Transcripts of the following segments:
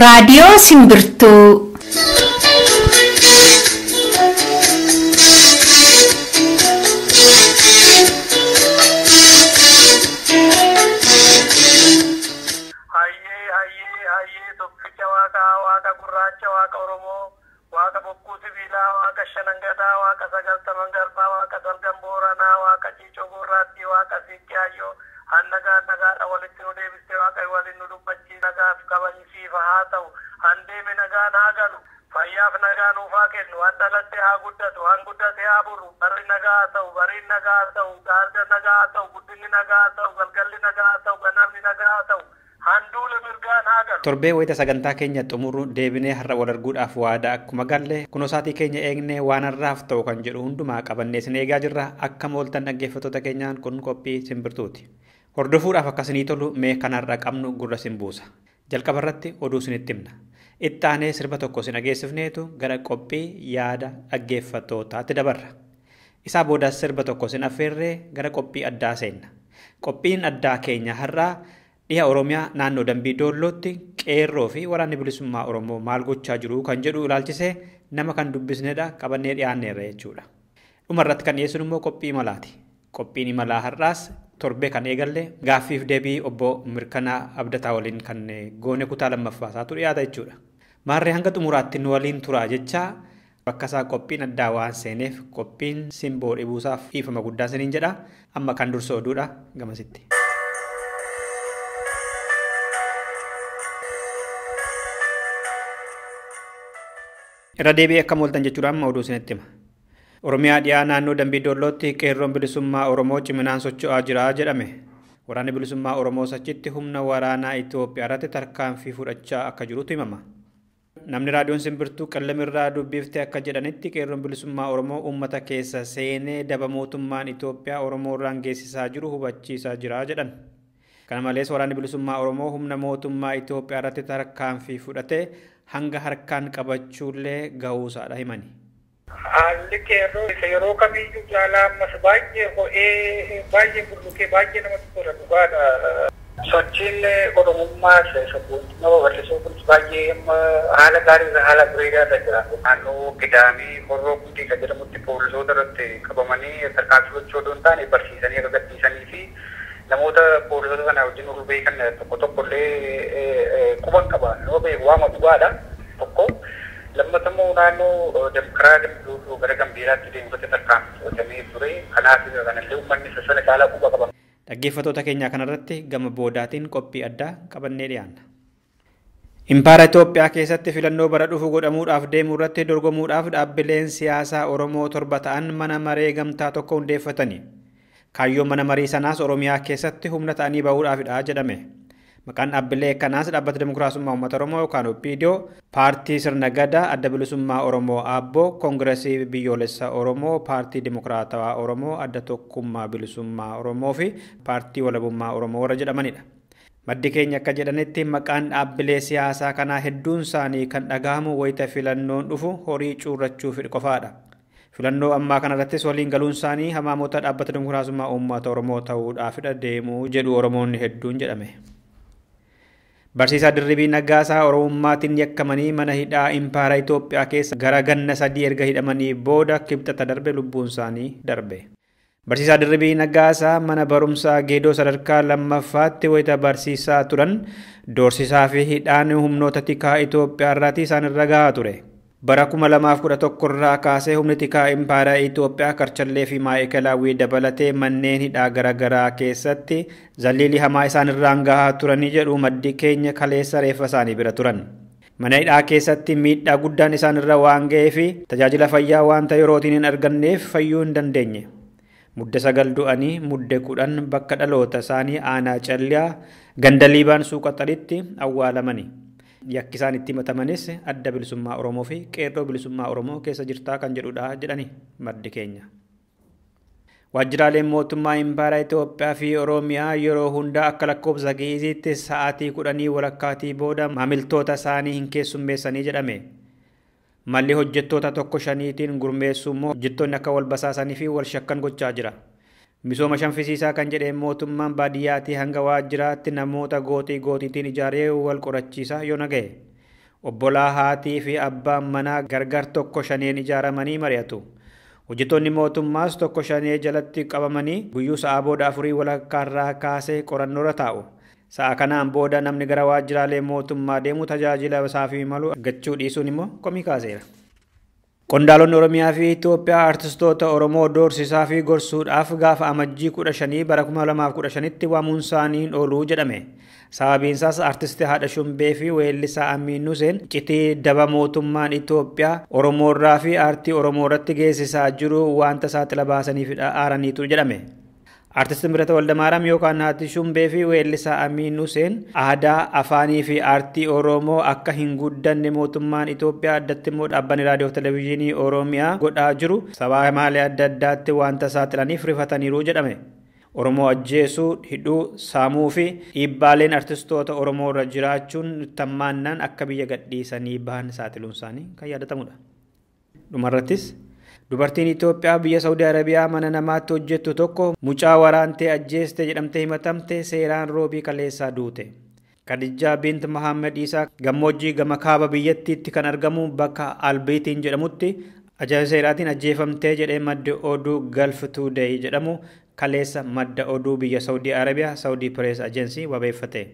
Raadiyoo Simbirtuu. Waaqa gurraacha, waaqa Oromoo, waaqa bokkuu sibiilaa, waaqa shanangadaa, waaqa sagaltaman garbaa, waaqa dalgan booranaa, waaqa ciicoo gurraattii, waaqa siiqqiyaayyoo, nagaadha walitti nu deebistee waaqa waliin nu dubbachiis nagaaf kabajisiif haa ta'u, handeeme nagaan haa galu, fayyaaf nagaa nuuf haa kennu, waan dhalatte haa guddatu, waan guddate haa buru, barri nagaa haa ta'u, bariin nagaa haa ta'u, gaarga nagaa haa ta'u, guddinni nagaa haa ta'u, galgalli nagaa haa ta'u, ganamni nagaa haa ta'u. Torbee wayita sagantaa keenya xumuru deebinee har'a wal arguudhaaf waadaa akkuma galle kunosaatii keenya eegnee waan har'aaf ta'u kan jedhu hundumaa qabannee sin eegaa jirra. Akka mooltan dhaggeeffattoota keenyaan kun qophii Simbirtuuti. Hordofuudhaaf akkasinii tolu mee kanarra qabnu gurra sin buusa. Jalqaba irratti oduu sinitti himna. Itti aanee sirba tokko sin dhageessifneetu gara qophii yaada dhaggeeffattootaatti dabarra. Isaa boodaas sirba tokko sin affeerree gara qophii addaa seenna. Qophiin addaa keenya har'aa dhiha Oromiyaa naannoo Dambii Doollootti qeerroo fi waraanni bilisummaa Oromoo maal gochaa jiru kan jedhu ilaalchisee nama kan dubbisnedha qabannee dhiyaanneerra jechuudha. Dhumarratti kan dhiyeessinu immoo qophii imalaati. Qophiin imalaa har'aas torbee kan eegalle gaaffiif deebii obbo Mirkanaa Abdataa waliin kan goone kutaa lammaffaasaatu dhiyaata jechuudha. Maarree hanga xumuraatti nu waliin turaa jechaa bakka isaa qophiin addaa waan seeneef qophiin simboo dhibuusaaf dhiifama guddaa siniin jedha. Amma kan dursa oduudha gamasitti. Irra deebi'ee akka mooltan jechuudhaan amma oduu isinitti hima. Oromiyaa dhiyaa naannoo Dambii Doollootti qeerroon bilisummaa Oromoo ciminaan socho'aa jira jedhame. Waraanni bilisummaa Oromoo achitti humna waraanaa Itoophiyaa irratti tarkaanfii fudhachaa akka jirutu himama. Namni raadiyoon Simbirtuu qallamirraa dubbiftee akka jedhanitti qeerroon bilisummaa Oromoo uummata keessa seenee daba mootummaan Itoophiyaa Oromoo irraan geessisaa jiru hubachiisaa jira jedhan. Kana malees waraanni bilisummaa Oromoo humna mootummaa Itoophiyaa irratti tarkaanfii fudhatee hanga harkaan qabachuullee gahuusaadha himani. Haalli qeerroo isa yeroo kamiyyuu caalaa ammas baay'ee ho'ee baay'ee bulluqee baay'ee namatti tola dhugaadha. Sochiin Oromummaa sabboontummaa babal'isuu kunis baay'ee haala gaariirra haala bareedaarra jira. Naannoo Gidaamii Horroo Gudii kan jedhamutti poolisoota irratti qabamanii tarkaanfii fudhachuu osoo hin taane barsiisanii akka gadhiisanii fi namoota poolisoota kana wajjin ol beekan tokko tokkollee quban qaba. Nama beeku waama dhugaadha tokko. Lammatammoo naannoo karaa Dambii gara Gambeelaatti deemurratti tarkaanfii fudhatamee ture. Kanaaf kanallee uummanni sassana caalaa quba qaba. Dhaggeeffattoota keenyaa kanarratti gama boodaatiin qophii addaa qabannee dhiyaanna. Impaara Itoophiyaa keessatti filannoo bara dhufu godhamuudhaaf deemu irratti dorgomuudhaaf dhaabbileen siyaasaa Oromoo 7 ta'an mana maree gamtaa tokko hundeeffatani. Kaayyoon mana marii sanaas Oromiyaa keessatti humna ta'anii bahuudhaafidha jedhame. Maqaan dhaabbilee kanaas dhaabbata Dimokiraasummaa Uummata Oromoo yookaan OPDO, Paartii Sirna Gadaa, Adda Bilisummaa Oromoo Aabboo, Koongireesii Biyyoolessa Oromoo, Paartii Dimokiraatawaa Oromoo, Adda Tokkummaa Bilisummaa Oromoo fi Paartii Walabummaa Oromoo warra jedhamanidha. Maddi keenya akka jedhanitti maqaan dhaabbilee siyaasaa kanaa hedduun isaanii kan dhagahamu wayita filannoon dhufu horii cuurrachuuf qofaadha. Filannoo ammaa kanarrattis waliin galuun isaanii hamaamoota dhaabbata Dimokiraasummaa Uummata Oromoo ta'uudhaafidha deemuu jedhu Oromoonni hedduun jedhame. Barsiisaa Dirribii Naggaasaa Oromummaatiin yakkamanii mana hidhaa Impaara Itoophiyaa keessa gara ganna 3 erga hidhamanii booda kibxata darbe lubbuun isaanii darbe. Barsiisaa Dirribii Naggaasaa mana barumsaa Geedoo sadarkaa lammaffaatti wayita barsiisaa turan doorsisaa fi hidhaan humnoota tikaa Itoophiyaa irraatii isaan irra gahaa ture. Bara 2011 irraa kaasee humni tikaa Impaara Itoophiyaa Karchallee fi Maayikalaawwii dabalatee manneen hidhaa garaagaraa keessatti zalliilii hamaa isaan irraan gahaa turanii jedhu maddi keenya kaleessa reeffa isaanii bira turan. Mana hidhaa keessatti miidhaa guddaan isaan irra waan ga'ee fi tajaajila fayyaa waanta yerootiin hin arganneef fayyuu hin dandeenye. Mudde 9 du'anii mudde 10 bakka dhaloota isaanii aanaa calliyaa ganda liibaan suuqaxalitti awwaalamani. Yakki isaan itti himatamanis Adda Bilisummaa Oromoo fi Qeerroo Bilisummaa Oromoo keessa jirtaa kan jedhudha jedhani maddi keenya. Waajjiraaleen mootummaa Impaara Itoophiyaa fi Oromiyaa yeroo hundaa akka lakkoofsa Gi'iziitti sa'aatii 10 walakkaatii booda maamiltoota isaanii hin keessummeessanii jedhame. Malli hojjettoota 1-5tiin gurmeessuu immoo hojjettoonni akka wal basaasanii fi wal shakkan gochaa jira. Misooma shanfisiisaa kan jedhee mootummaan baadiyyaatii hanga waajjiraatti namoota gootiitiin ijaaree wal qorachiisaa yoo naga'e. obbolaa haatii fi abbaan manaa gargar tokko shaneen ijaaramanii mari'atu. Hojjettoonni mootummaas tokko shanee jalatti qabamanii guyyuu sa'a booda 4 walakkaarraa kaasee qorannoorra taa'u. Sa'a kanaan booda namni gara waajjiraalee mootummaa deemu tajaajila isaafii malu argachuu dhiisuun immoo komii kaaseera. Qondaalonni Oromiyaa fi Itoophiyaa artistoota Oromoo doorsisaa fi gorsuudhaaf gaafa amajjii 15 bara 2015tti waamuun isaanii ooluu jedhame. Sababiin isaas artistii Haadha Shumbee fi weellisaa Amiin Huseen citii daba mootummaan Itoophiyaa Oromoorraa fi aartii Oromoo irratti geessisaa jiru wanta saaxila baasaniif aaraniitu jedhame. Artisti Mirata Waldamaaram yookaan Haadha Shumbee fi weellisaa Amiin Huseen aadaa, afaanii fi aartii Oromoo akka hin guddanne mootummaan Itoophiyaa addatti immoo dhaabbanni raadiyoo televezyiinii Oromiyaa godhaa jiru sabaa maalii adda addaatti wanta saaxilaniif rifataniiru jedhame. Oromoo ajjeesuu, hidhuu, saamuu fi dhiibbaaleen artistoota Oromoo irra jiraachuun tammaannaan akka biyya gadhiisanii bahan saaxiluun isaanii kan yaadatamudha. Dhumarrattis dubartiin Itoophiyaa biyya Saudi Arabiyaa mana namaatti hojjettu tokko mucaa waraantee ajjeeste jedhamtee himatamte seeraan roobii kaleessaa duute. Khadijaa bint Muhammad Isaa gammoojjii gama kaaba biyyattiitti kan argamu bakka Albiitiin jedhamutti ajaa'iba seeraatiin ajjeefamtee jedhee madda oduu Gulf Today jedhamu kaleessa madda oduu biyya Saudi Arabiyaa Saudi Press Agency wabeeffate.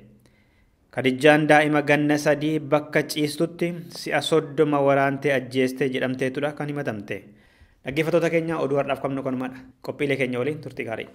Khadijaan daa'ima ganna 3 bakka ciistutti si'a 30 waraantee ajjeeste jedhamteetudha kan himatamte. Dhaggeeffattoota keenya oduu har'aaf qabnu kanumadha. Qophiilee keenya waliin turtii gaarii.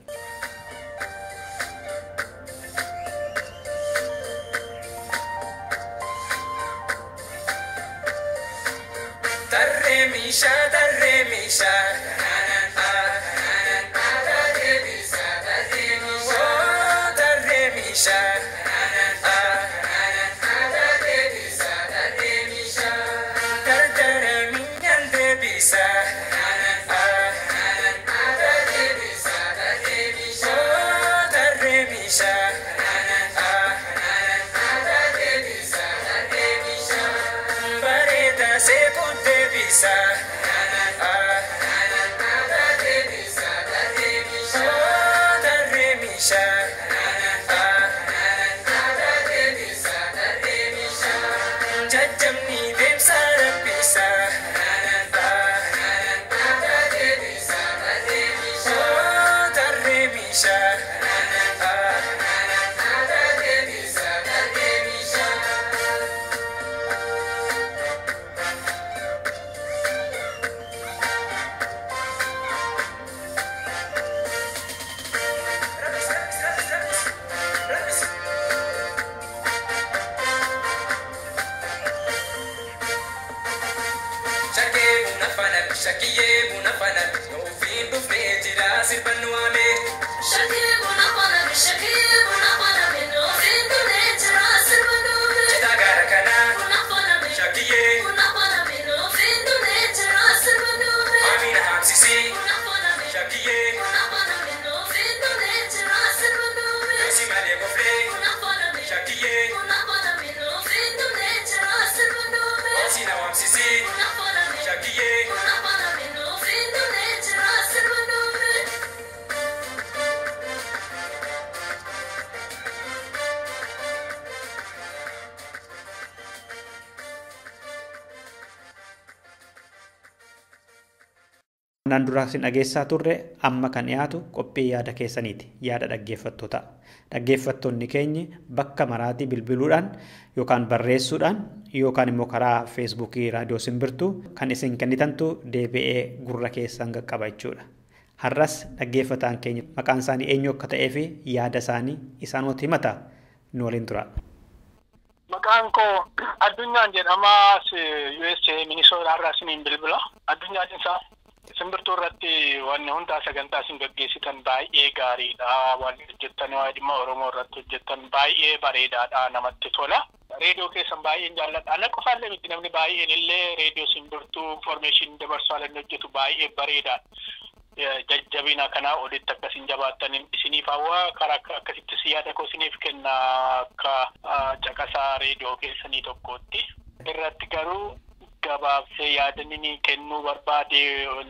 Naan duraa sin dhageessaa turre amma kan dhiyaatu qophii yaada keessaniiti. Yaada dhaggeeffattoota. Dhaggeeffattoonni keenya bakka maraatii bilbiluudhaan yookaan barreessuudhaan yookaan immoo karaa feesbuukii raadiyoo simbirtuu kan isin kennitantu deebi'ee gurra keessan qaqqaba jechuudha. Har'as dhaggeeffataan keenya maqaan isaanii eenyu akka ta'ee fi yaada isaanii isaanota himata nu waliin tura. Maqaan koo Addunyaan jedhama USA Minnesota irraa isiniin bilbila. Addunyaan isaa simbirtuu irratti wanni hundaa sagantaa isin gaggeessitan baay'ee gaariidha. Wanni hojjettan waa dhimma Oromoo irratti hojjettan baay'ee bareedaadha, namatti tola. Reediyoo keessan baay'een jaalladha. Ana qofaallee miti namni baay'een illee reediyoo simbirtuu information dabarsaa hojjetu baay'ee bareedaadha. Jajjabina kanaa olitti akkasiin jabaattan isiniif hawwa karaa akkasitti siyaada koo isiniif kenna akka caqasaa reediyoo keessanii tokkotti. Irratti garuu gabaabsee yaadanii kennuu barbaade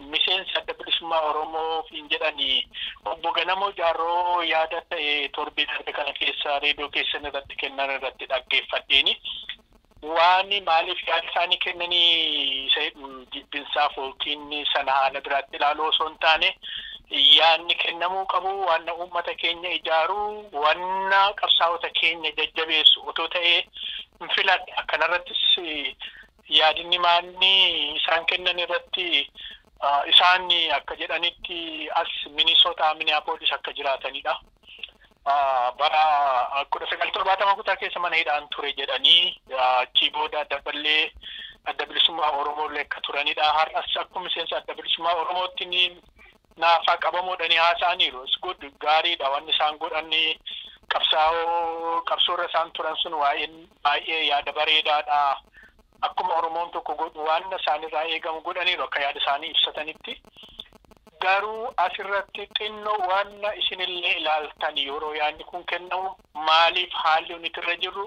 miseensa adda bilisummaa Oromoo fiin jedhanii obbo Ganamoo Jaarroo yaada ta'e torbee darbe kana keessa reediyoo keessan irratti kennan irratti dhaggeeffadheeni. waan maaliif yaada isaanii kennanii jibbinsaaf yookiin sana haala biraatti ilaaluu osoo hin taane yaadni kennamuu qabu waan uummata keenya ijaaruu waan qabsaa'ota keenya jajjabeessu otoo ta'ee hin filadhe. Akkanarrattis yaadni maanni isaan kennan irratti isaan akka jedhanitti as Minnesota Minneapolis akka jiraatanidha. Bara 1970 kutaa keessa mana hidhaan ture jedhanii achi booda daballee adda bilisummaa Oromoo akka turanidha. Har'as akkuma miseensa adda bilisummaa Oromootti naafaa qabamuudhaan haasa'aniiru. Good gaariidha waan isaan godhanii qabsoorra isaan turan sun baay'ee yaada bareedaadha. Akkuma Oromoon tokko godhu waan isaanirraa eegamu godhaniiru akka yaada isaanii ibsatanitti. Garuu asirratti xinnoo waan isinillee ilaaltan yeroo yaadni kun kennamu maaliif haalli nuti irra jirru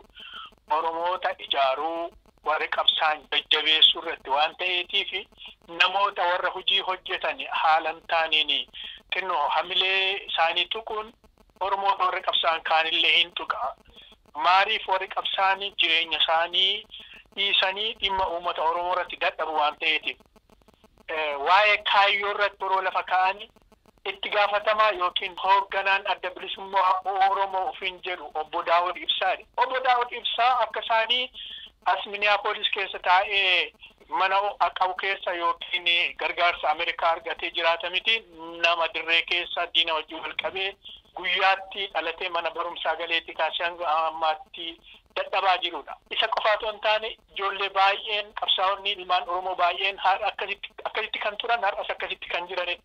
Oromoota ijaaruu warra qabsaan jajjabeessuu irratti waan ta'eetiif namoota warra hojii hojjetan haalan taaniin xinnoo hamilee isaanii tuquun Oromoota warra qabsaan kaanillee hin tuqa. Maaliif warri qabsaan jireenya isaanii dhiisanii dhimma uummata Oromoo irratti dadhabu waan ta'eetiif. Waa'ee kaayyoo irratti yeroo lafa kaa'anii itti gaafatamaa yookiin hoogganaan adda bilisummaa Oromoo ofiin jedhu obbo Daawud Ibsaadha. Obbo Daawud Ibsaa akka isaanii as Minneapolis keessa taa'ee mana qabu keessa yookiin gargaarsa Ameerikaa argatee jiraata miti. Nama dirree keessa diina wajjin wal qabee guyyaatti dhalatee mana barumsaa galeetti kaasee hanga ammaatti dadhabaa jirudha. Isa qofaatu hin taane ijoollee baay'een qabsaa'onni ilmaan Oromoo baay'een akkasitti kan turan har'as akkasitti kan jiranidha.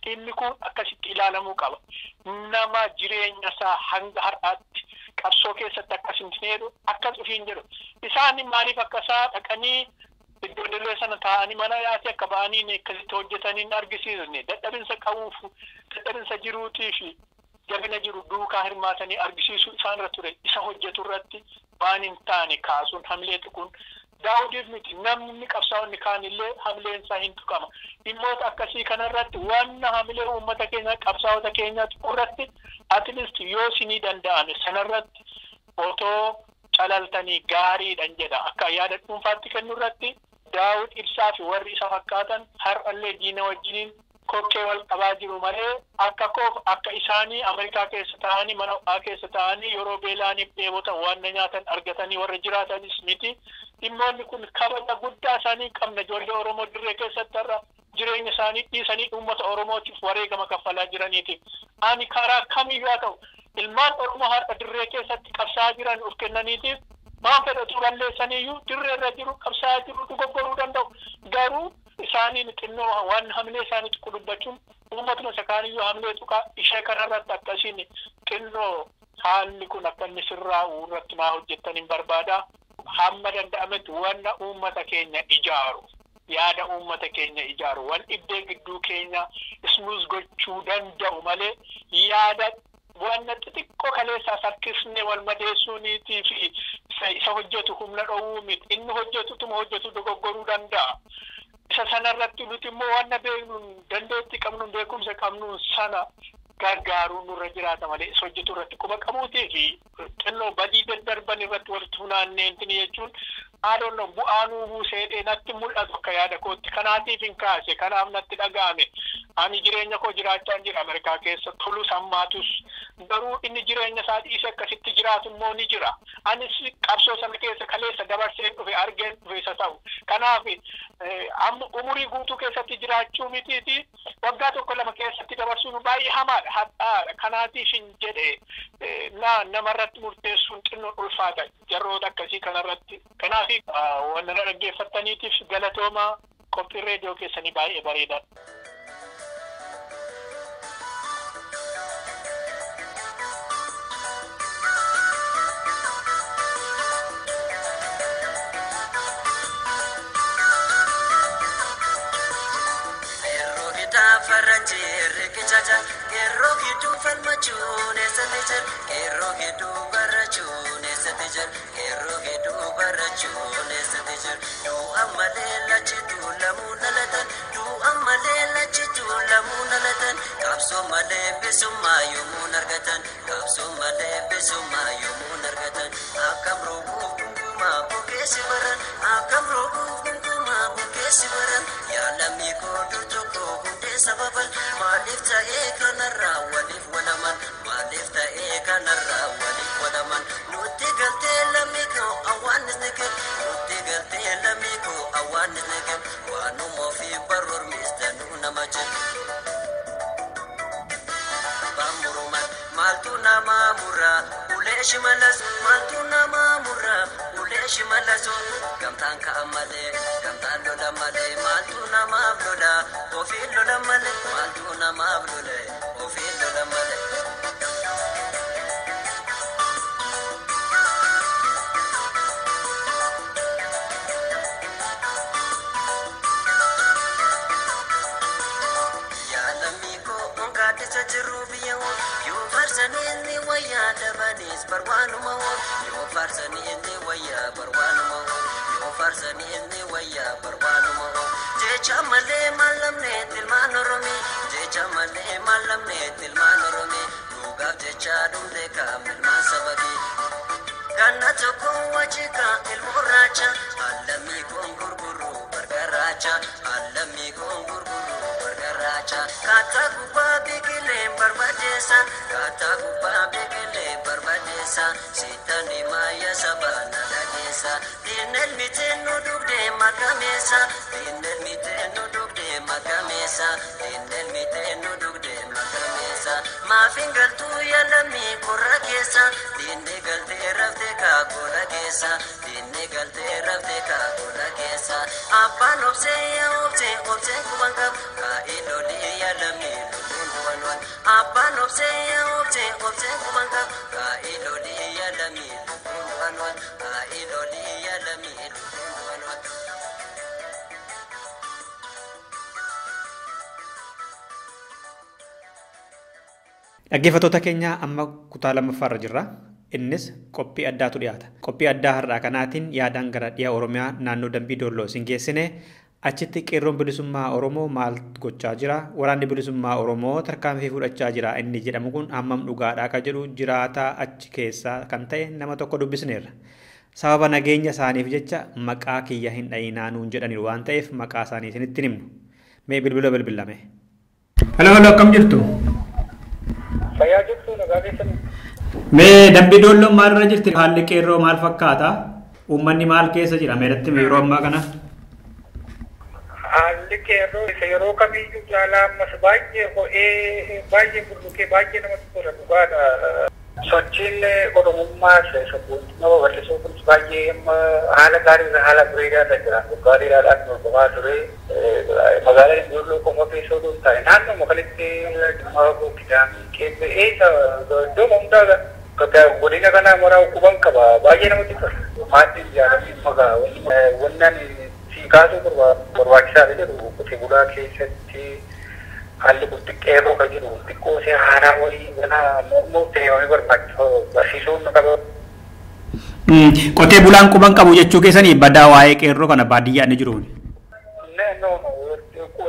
Dhimmi kun akkasitti ilaalamuu qaba. Nama jireenya isaa hanga har'aatti qabsoo keessatti akkasitti jedhu akkas ofiin jedhu. Isaan maaliif akka isaa dhaqanii iddoo dirree sana taa'anii mana yaa'anii akka ba'anii akkasitti hojjetanii argisiisne dadhabinsa qabuuf dadhabinsa jiruutiif jabina jiru duukaa hirmaatanii argisiisuu isaanirra ture. Isa hojjetu irratti waan hin taane kaasuun hamilee tuquun Daawudiif miti namni qabsaa'onni kaanillee hamileen isaa hin tuqama. Dhimmoota akkasii kanarratti waan hamilee uummata keenya qabsaa'ota keenya tuqurratti at least yoo isinii danda'ame sanarratti otoo calaltanii gaariidhan jedha. Akka yaada dhuunfaatti kennurratti Daawud Ibsaa fi warri isa fakkaatan har'allee diina wajjiniin kokkee wal qabaa jiru malee akka isaanii Ameerikaa keessa ta'anii mana ho'aa keessa ta'anii yeroo beelaaniif dheebotan waan nyaatan argatanii warra jiraatanis miti. Dhimmoonni kun kabaja guddaa isaanii qabna. Ijoollee Oromoo dirree keessatti irra jireenya isaanii dhiisanii uummata Oromootiif wareegama kaffalaa jiraniitiif. Ani karaa kamiyyuu haa ta'u ilmaan Oromoo har'a dirree keessatti qabsaa'aa jiran of kennaniitiif waan fedhatu balleessaniiyyuu dirree irra jiru qabsaa'aa jiru dogoggoruu danda'u. Garuu isaaniin xinnoo waan hamilee isaanii tuqu dubbachuun uummatuma isa kaaniyyuu hamilee tuqaa ishee kanarratti akkasiin xinnoo haalli kun akka inni sirraa'u irratti maa hojjettan hin barbaada. Hamma danda'ametti waan uummata keenya ijaaru yaada uummata keenya ijaaru waan iddee gidduu keenya ismuus gochuu danda'u malee yaada waan xixiqqoo kaleessaa sakkisne wal madeessuuniitii fi isa hojjetu humna dhowwuu miti. Inni hojjetu dogoggoruu danda'a. Isa sanarratti nuti immoo waan beeknuun dandeettii qabnuun beekumsa qabnuun sana gargaaruu nurra jiraata malee isa hojjetu irratti quba qabuutii fi xinnoo badii daddarban irratti walitti funaanneentiin jechuun haadhoon bu'aanuu buusee natti mul'atu akka yaada kootti kanaatiif hin kaase kanaaf natti dhaga'ame. Ani jireenya koo jiraachaa jira Ameerikaa keessa tolus hammaatus garuu inni jireenya isaa dhiisee akkasitti jiraatu immoo ni jira. Anis qabsoo sana keessa kaleessa dabarsee dhufe argeen dhufe isa ta'u. Kanaaf amma umurii guutuu keessatti jiraachuu mitiiti waggaa tokko lama keessatti dabarsuun baay'ee hamaadha hadhaadha. Kanaatiif hin jedhe namarratti murteessuun xinnoo ulfaata jarroota akkasii kanarratti. Kanaaf waan na dhaggeeffattaniitiif galatooma qophii reediyoo keessanii baay'ee bareeda. Faranjir kichacha kerro gitu falmachune satejer kerro gitu barachune satejer kerro gitu barachune satejer du amalela chitu lamunalatan du amalela chitu lamunalatan kapso male besuma yumunargatan kapso male besuma yumunargatan akam rubu gonkumaa bukeessi baran akkam roobuuf gonkumaa bukeessi baran yaalamii kooduu tokko hundee sababan maaliif ta'ee kanarraa waliif walaman maaliif ta'ee kanarraa waliif walaman nutti galtee lammii koo awwaannis ni gab nutti galtee lammii koo awwaannis ni gab waanuma ofii barormis danuu nama jedhu. Maltu nama murra ulee shimalas maltu nama murra ulee shimalas gamtaan ka'a malee gamtaan lola malee maltu namaaf lola ofiin lola malee maltu namaaf lola ofiin lola malee. Farsani waya dabanis barwanuma yo farsani waya barwanuma yo farsani waya barwanuma jecha male malamne tilman oromi jecha male malamne tilman oromi duga jecha dunde kamil masababi ganna toko wajika ilmuracha alami gongurguru bargaracha alami gongurguru bargaracha kata kuba bigile barbadesa kata kuba bigile barbadesa sitani maya sabana dagesa dinel mitenu dugde makamesa dinel mitenu dugde makamesa dinel mitenu dugde makamesa mafingal tu yalami kurakesa dinne galte rafte ka kurakesa dinne galte rafte ka kurakesa apan obse obse kubangam ka iloli yalami lubunwan apan obse kubangam ka iloli yalami lubunwan ka iloli yalami lubunwan. Dhaggeeffattoota keenya amma kutaa lammaffaarra jirra. Innis qophii addaatu dhiyaata. Qophii addaa har'aa kanaatiin yaadaan gara dhiyaa Oromiyaa naannoo Dambii Dolloo isin geessine achitti qeerroon bilisummaa Oromoo maal gochaa jira? Waraanni bilisummaa Oromoo tarkaanfii fudhachaa jira inni jedhamu kun hammam dhugaadha akka jedhu jiraataa achi keessaa kan ta'e nama tokko dubbisneerra. Sababa nageenya isaaniif jecha maqaa kiyya hin dhayinaa nuun jedhaniiru waan ta'eef maqaa isaanii isinitti himnu. Mee bilbila bilbilame. Hello akkam jirtu? Fayyaa jirtu nagaa keessanii. Mee Dambii Dolloo maalirra jirti? Haalli qeerroo maal fakkaata? Uummanni maal keessa jira? Meedatti yeroo ammaa kana? Haalli qeerroo isa yeroo kamiyyuu caalaa ammas baay'ee ho'ee baay'ee bulluqee baay'ee namatti tola dhugaadha. Sochiin Oromummaa sabboontii nama bal'isuu kunis baay'ee amma haala gaariirra haala bareedaarra jira. Gaariidhaadhaan dorgomaa ture. Magaalaa Dambii Dolloo qofa keessa odoo hin taane naannoo kanatti dhimma Kidaamii Qeebbe eessa iddoo hundaa godina kana maraa quban qaba baay'ee namatti tola. Maaddiin ijaaramee magaa wannan kaasuu barbaachisaadha jedhu qotee bulaa keessatti haalli kun xiqqeeroo kan jedhu xiqqoo see haaraa wayii gana mormoo ta'ee barbaachisu barsiisuun qaba. Qotee bulaan quban qabu jechuu keessanii badaa waa'ee qeerroo kana baadiyyaa inni jiruun.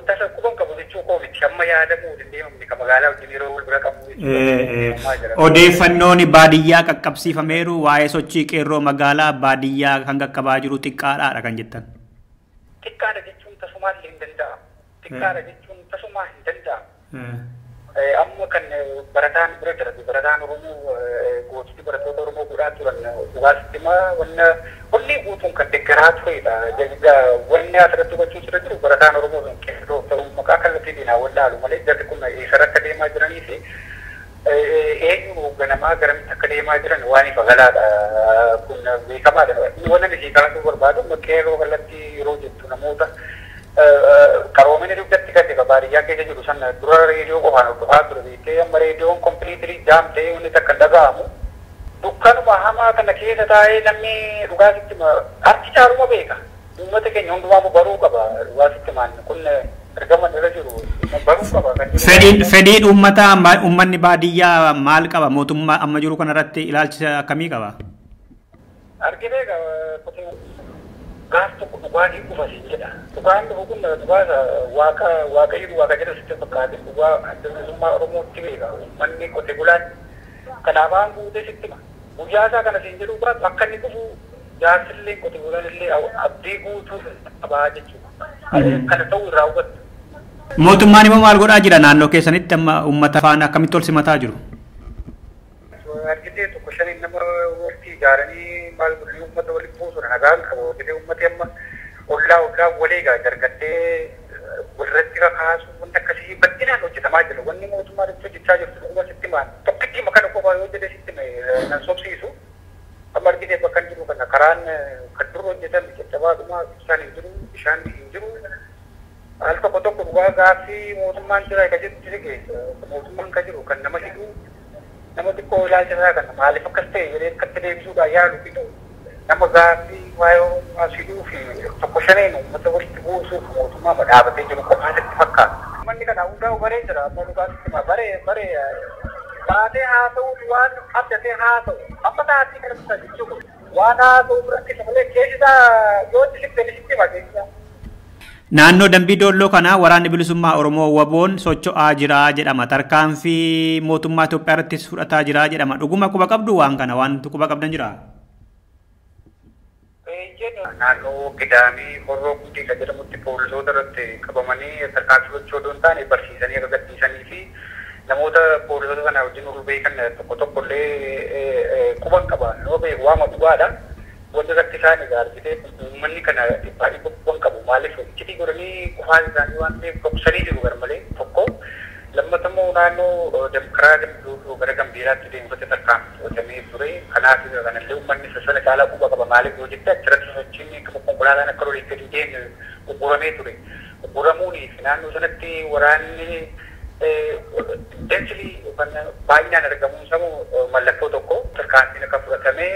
Tasa quban qabu jechuu koo miti amma yaadamuu dandeemamni kan magaalaa wajjin yeroo wal bira qabu. Odeeffannoon baadiyyaa qaqqabsiifameeru waa'ee sochii qeerroo magaalaa baadiyyaa kan qaqqabaa jiru xiqqaadhaadha kan jettan. Xiqqaadha jechuun tasumaan hin danda'amu. Xiqqaadha jechuun tasumaa hin danda'amu. Amma kan barataan bira jira barataan Oromoo goototi barattoota Oromoo godhaa turan dhugaasitti wanni guutuun kan deeggaraa turedha. Wanni asirratti hubachuu jira jiru barataan Oromoo qeerroo ta'uu maqaa kallattii diinaa wallaalu malee jarri kun eessarra akka deemaa jiranii fi eenyu hoogganamaa garamitti akka deemaa jiran waan ifa galaadha. Kun beekamaadha. Wanni isii kaasuu barbaadu qeerroo kallattii yeroo jettu namoota qaroomini dugdatti gadi baadiyyaa keessa jiru san dura reediyoo qofaan hordofaa ture beekee amma reediyoon kompiliitirii jaam ta'ee wanni takka dhaga'amu dukkanuma hamaa kana keessa taa'ee namni dhugaasitti harki caaluma beeka. Uummata keenya hundumaa baruu qaba dhugaasitti maanni kun ergama irra jiru baruu qaba. Fedhiin uummataa uummanni baadiyyaa maal qaba? Mootummaa amma jiru kanarratti ilaalcha akkamii qaba? Argitee gaaf tokko dhugaatii dhufasiin jedha. Dhugaan dhufu kun dhugaa waaqayyo waaqa jedha sitti fakkaate dhugaa adda bilisummaa Oromootti beeka. Uummanni qotee bulaan kanaafaan guutee sitti hima. Guyyaa isaa kana siin jedhu baatu akka inni dhufu Jaarsillee qote bulaan abdii guutuu qabaa jechuudha. Kana ta'uu raawwatu. Mootummaan immoo maal godhaa jira naannoo keessanitti amma uummata faana akkamitti ol simataa jiru? Argitee tokko shaniin nama walitti ijaaranii maal godhanii uummata walitti buusuudha nagaan qabu. Argitee uummati amma ollaa walii gargattee walirratti kakaasu wanti akkasii bal'inaan hojjetamaa jira. Wanni mootummaan itti hojjechaa jirtu dhuguma sitti maan tokkitti makana qofaa yoo jedhe sitti nan sobsiisu. Amma argitee bakka hin jiru kana karaan kan dur hojjetame jajjabaadhuma ibsaan hin jiru bishaan hin jiru. Al tokko tokko dhugaa gaaffii mootummaan jira ka jedhu jige mootummaan ka jiru kan nama hidhuu nama xiqqoo ilaalcha kan maaliif akkas ta'e jedhee akkatti deebisuudhaan yaalu hidhu nama gaaffii waa'ee asii fi tokko shaneen uummata walitti buusuuf mootummaa dhaabatee jiru qofaatti fakkaata. Manni kana hundaa'u baree jira amma dhugaatti baree baatee haa ta'u waan abdatee haa ta'u amma taatee kana bisa jechuudha. Waan haa ta'u biratti malee keessisaa yoo sitti makeessa. Naannoo Dambii Doolloo kana waraanni bilisummaa Oromoo waboon socho'aa jira jedhama. Tarkaanfii mootummaa Itoophiyaa irrattis fudhataa jira jedhama. Dhuguma quba qabdu waan kana waan quba qabdan jira? Naannoo Gidaamii Horroo Gudii kan jedhamutti poolisoota irratti qabamanii tarkaanfii gochuu hin taane barsiisanii akka gadhiisanii fi namoota poolisoota kana wajjin ol beekan tokko tokko illee quban qaba. Yoo beeku waama dhugaadha. Wanti irratti isaan egaa argitee uummanni kana dhibbaa quban qabu maaliif iccitii godhanii qofaan isaanii waan ta'eef dhoksaanii jiru garmalee tokko lammata immoo naannoo karaa Dambii gara Gambeelaatti deemsifate tarkaanfii fudhatamee ture kanaaf kanallee uummanni sana caalaa quba qaba maaliif yoo jette achirratti sochiin konkolaataan akka lolee gadi deemne uguramee ture uguramuuni naannoo sanatti waraanni densili baay'inaan argamuun sammuu mallattoo tokko tarkaanfiin akka fudhatamee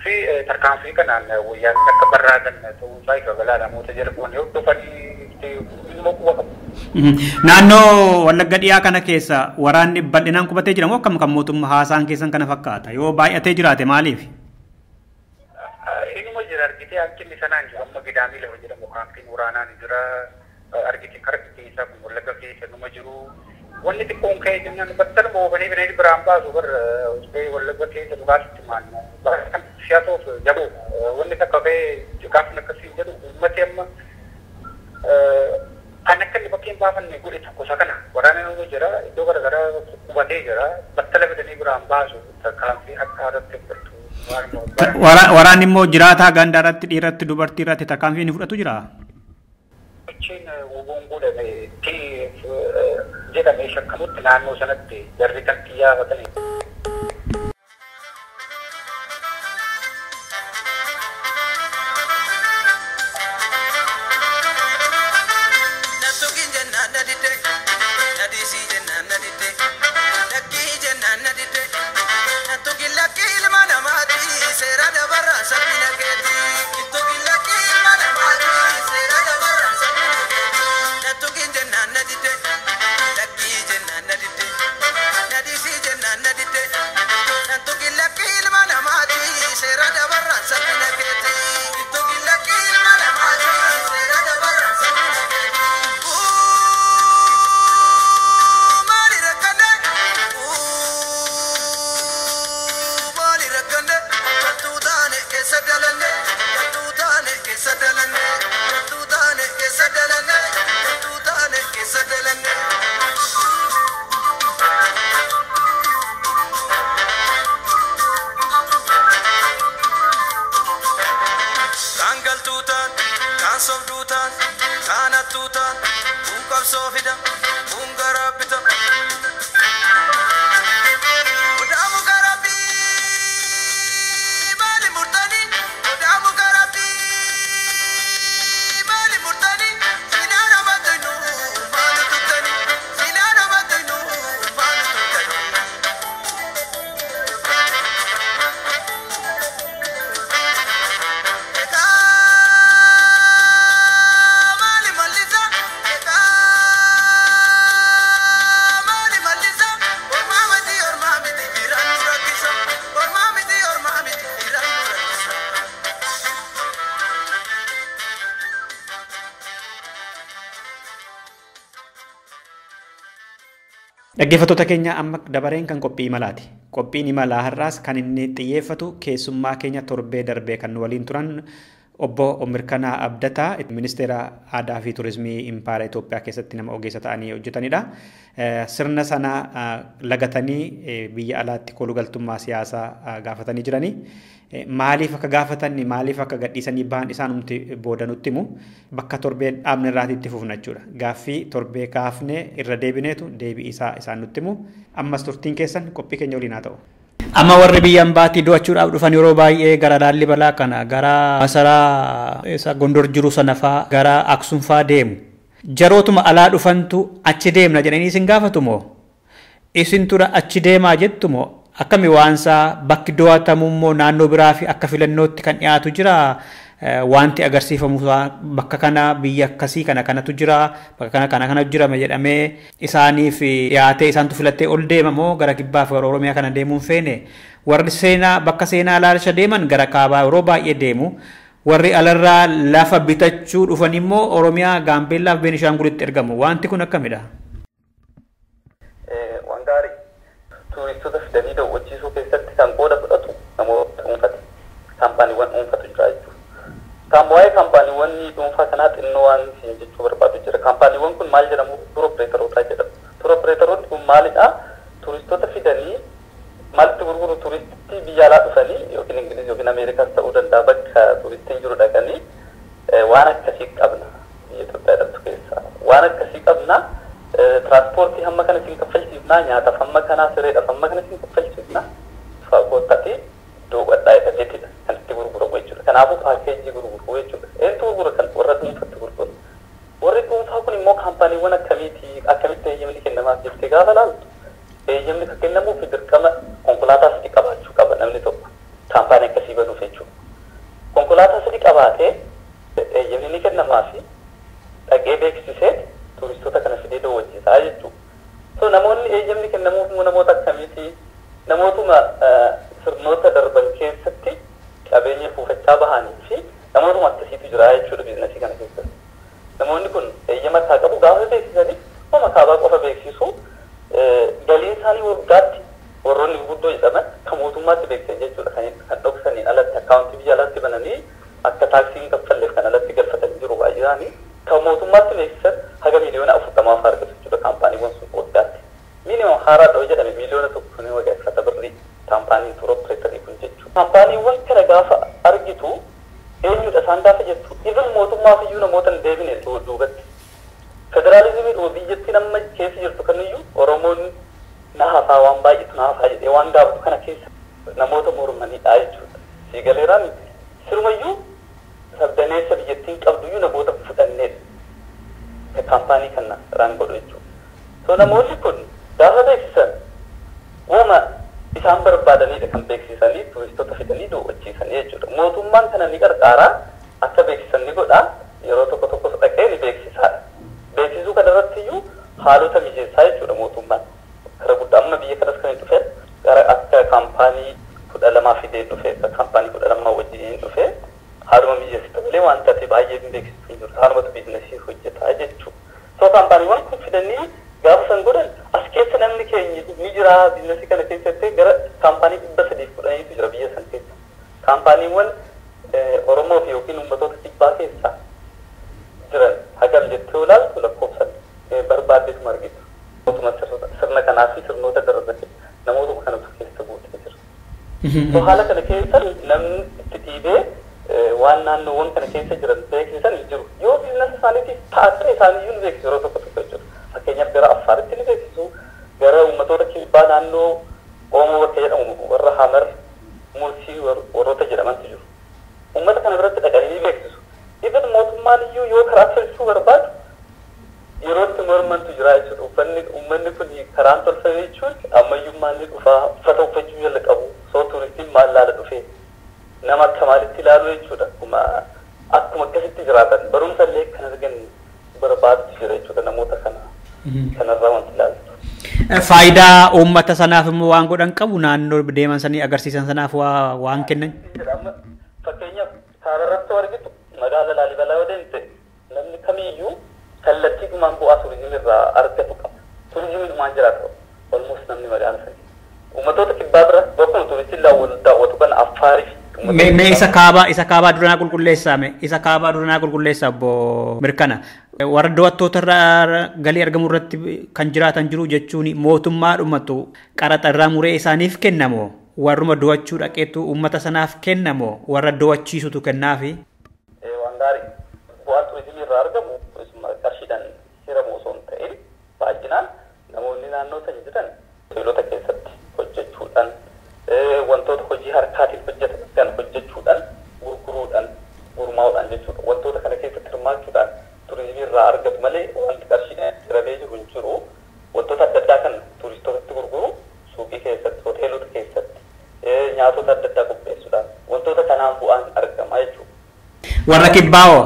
fi tarkaanfii kanaan wayyaan akka barraatan ta'uu isaa egaa namoota jalqaban yoo dhufanii immoo quba qabu. Naannoo Wallagga dhiyaa kana keessa waraanni bal'inaan qubatee jira moo akkam kan mootummaa haasaan keessan kana fakkaata yoo baay'atee jiraate maaliif? Inuma jira argitee hanqinni sanaan jiru amma Gidaamii lafa jedhamu kaampiin waraanaan jira argitee karaa keessaa kun Wallagga keessa numa jiru. Wanni xiqqoon ka'ee jennaan battala boobanii bineensi biraan baasu bara Wallagga keessa dhugaatitti maanna. Kan siyaasoof jabu wanni takka ka'ee gaafni akkasii jedhu uummati amma kan akka inni bakkeen baafanne godhe tokko isa kana waraana nama jira iddoo garaagaraa qubatee jira battala bitanii biraan baasu tarkaanfii akka irratti fudhatu. Waraanni immoo jiraataa gandaa irratti dhiirratti dubartii irratti tarkaanfii ni fudhatu jira? Sochiin woboon godhame jedhamee shakkamutti naannoo sanatti jarri kan xiyyaafatan. Dhaggeeffattoota keenya amma dabareen kan qophii imalaati. Qophiin imalaa har'aas kan inni xiyyeeffatu keessummaa keenya torbee darbee kan waliin turan obbo Mirkanaa Abdataa ministeera aadaa fi turizimii Impaara Itoophiyaa keessatti nama ogeessa ta'anii hojjetanidha. Sirna sana lagatanii biyya alaatti kolugaltummaa siyaasaa gaafatanii jiranii. Maaliif akka gaafatan maaliif akka gadhiisanii bahan isaanumti booda nutti himu bakka torbeen dhaabne irraati itti fufna jechuudha. Gaaffii torbee kaafne irra deebineetu deebii isaa isaan nutti himu. Ammas turtiin keessan qophii keenya waliin haa ta'u. Amma warri biyyan baatii do'achuudhaaf dhufan yeroo baay'ee gara Laallibalaa kana gara masaraa isa Gondor jiru sana faa gara Aksum faa deemu. Jarootuma alaa dhufantu achi deemna jedhanii isin gaafatu moo? Isin tura achi deemaa jettu moo? Akkami waansaa bakki do'atamummoo naannoo biraa fi akka filannootti kan dhiyaatu jira. Wanti agarsiifamu bakka kana biyya akkasii kanatu jira bakka kanatu jira jedhamee isaaniif dhiyaatee isaantu filattee ol deemamoo gara kibbaa fi Oromiyaa kana deemuun feene. Warri seenaa bakka seenaa ilaalcha deeman gara kaabaa yeroo baay'ee deemu. Warri alarraa lafa bitachuu dhufan immoo Oromiyaa, Gaambeellaa fi Beenishaangulitti ergamu. Wanti kun akkamidha? Waan gaarii tuuristoota fidanii daawwachiisuu keessatti kan qooda fudhatu namoota dhuunfati. Kaampaaniiwwan dhuunfatu jira jechuudha. Waa'ee kaampaaniiwwan dhuunfaa kanaa xinnoo waan isin jechuu barbaadu jira. Kaampaaniiwwan kun maal jedhamu? Tuur opereetarootaa jedhamu. Tuur opereetaroonni kun maalidha? Tuuristoota fidanii maalitti gurguru? Tuuristii biyya alaa dhufanii yookiin Ingiliz yookiin Ameerikaas ta'uu danda'a bakka tuuristiin jiru dhaqanii waan akkasii qabna biyya Itoophiyaa jedhamtu keessaa. Waan akkasii qabna tiraanspoortii hamma kana isin kaffalchiifnaa, nyaataaf hamma kanaa, sireedhaaf hamma kana isin kaffalchiifnaa fagoottati doobadhaa jedhateetidha kan itti gurguramu jechuudha. Kanaafuu paakeejii gurguru jechuudha. Eenyutu gurgura kan warra dhuunfaatti gurguru. Warri dhuunfaa kun immoo kaampaaniiwwan akkamitti eeyyamni kennamaaf jettee gaafa laaltu eeyyamni kan kennamuuf dirqama konkolaataa sadii qabaachuu qaba namni tokko kaampaanii akkasii banuuf jechuudha. Konkolaataa sadii qabaatee eeyyamni ni kennamaafi dhaqee beeksisee tuuristoota kana fidee daawwachiisaa jechuudha. So namoonni eeyyamni kennamuuf namoota akkamiiti? Namootuma sirnoota darban keessatti qabeenya kuufachaa bahanii fi namootuma akkasiitu jira jechuudha biizinasii kana keessatti. Namoonni kun eeyyama isaa qabu gaafa beeksisanii nama kaabaa qofa beeksisu galiin isaanii waggaatti warroonni guguddoo jedhaman kan mootummaatti beeksisan jechuudha. Kan dhoksaniin alatti akkaawuntii biyya alaatti bananii akka taaksiin kaffalleef kan alatti galfatanii jiru baay'inaanii kan mootummaatti beeksisan haga miliyoona 40 argatu jechuudha kaampaaniiwwan sun waggaatti. Minimum haaraadha jedhame miliyoona 1 ni waggaeffata birrii kaampaaniin tuur opereetarii kun jechuudha. Kaampaaniiwwan kana gaafa argitu eenyudha isaan gaafa jettu even mootummaaf iyyuu namoota hin deebine duubatti. Federaalizimii biyyattii nama keessa jirtu kamiyyuu Oromoon na hafaa waan baay'eetu na hafaa jedhee waan gaafatu kana keessa namoota mormanidha jechuudha. Siigaleeraan sirumayyuu sabdaneessa biyyattiin qabduyyuu namoota fudhanneedha kaampaanii kana raan godhu jechuudha. So namoonni kun gaafa beeksisan wama isaan barbaadanidha kan beeksisanii tuuristoota fidanii daawwachiisanii jechuudha. Mootummaan kana ni qarqaaraa akka beeksisan ni godhaa yeroo tokko tokko dhaqee ni beeksisaadha. Beeksisuu kanarratti iyyuu haalota mijeessaa jechuudha mootummaan. Kara guddaa amma biyya kanas kan hin dhufee gara akka kaampaanii 12 fidee dhufee kaampaanii 12 wajjin dhufee haaluma mijeessita malee waan taate baay'ee hin beeksisu hin jiru. Haalumatu biizinasii hojjetaa jechuudha. So kaampaaniiwwan kun fidanii gaafa san godhan as keessa namni keenya ni jira biizinasii kana keessatti gara kaampaanii 310 jira biyya san keessa. Kaampaaniiwwan Oromoo fi yookiin uummatoota kibbaa keessaa jiran hagam jettee ilaaltu lakkoofsan barbaaddeetuma argitu. Mootummaa sirna kanaa fi sirnoota darbate namootuma kanatu keessa guutee jira. So haala kana keessa namni itti dhiibee waan naannoowwan kana keessa jiran beeksisan hin jiru. Yoo biizinasa isaaniitiif taatee isaaniiyyuu ni beeksisu yeroo tokko tokko jechuudha. Fakkeenyaaf gara Affaaritti ni beeksisu, gara uummatoota kibbaa naannoo Oomoo bakka jedhamu warra Hamar, Mursii warroota jedhamantu jiru. Uummata kana biratti dhaqanii ni beeksisu. Ibn mootummaan iyyuu yoo karaa tolchuu barbaadu yerootti mormantu jira jechuudha. Uummanni kun karaan tolfame jechuun ammayyummaan ni dhufaa uffata uffachuu jala qabu. Soo tuuristiin maal laala dhufee nama akka maalitti ilaalu jechuudha. Akkuma akkasitti jiraatan barumsa illee kan argan barbaadutu jira jechuudha namoota kanarraa wanti ilaaltu. Faayidaa uummata sanaaf immoo waan godhan qabu naannoo deeman sanii agarsiisan sanaaf waan kennan. Fakkeenyaaf kaararratti argitu magaala Laalibalaa yoo deemte namni kamiyyuu kallattiidhumaan bu'aa turizimii irraa argatu qaba. Turizimiidhumaan jiraata almost namni magaala sanii. Uummattoota kibbaa bira bakkuma turistiin daawwatu kan Affaarii. Me isa kaabaa duranaa qulqulleessaame isa kaabaa duranaa qulqulleessa obbo Mirkana warra daawwattoota irraa galii argamu irratti kan jiraatan jiru jechuun mootummaadhumatu qaraxa irraa muree isaaniif kennamoo warruma daawwachuu dhaqeetu uummata sanaaf kennamoo warra daawwachiisutu kennaafi. Waan gaarii bu'aan turizimii irraa argamu qarshiidhaan hiramu osoo hin ta'in baay'inaan namoonni naannoo sana jiran hoteelota keessatti hojjechuudhaan wantoota hojii harkaatiin hojjetan hojjechuudhaan gurguruudhaan gurmaa'uudhaan jechuudha. Wantoota kana keessatti hirmaachuudhaan turizimii irraa argatu malee wanti qarshiidhaan hiramee jiru hin jiru. Wantoota adda addaa kan turistootatti gurguru suuqii keessatti hoteelota keessatti nyaatota adda addaa qopheessuudhaan wantoota kanaan bu'aan argama jechuudha. Warra kibbaa'oo.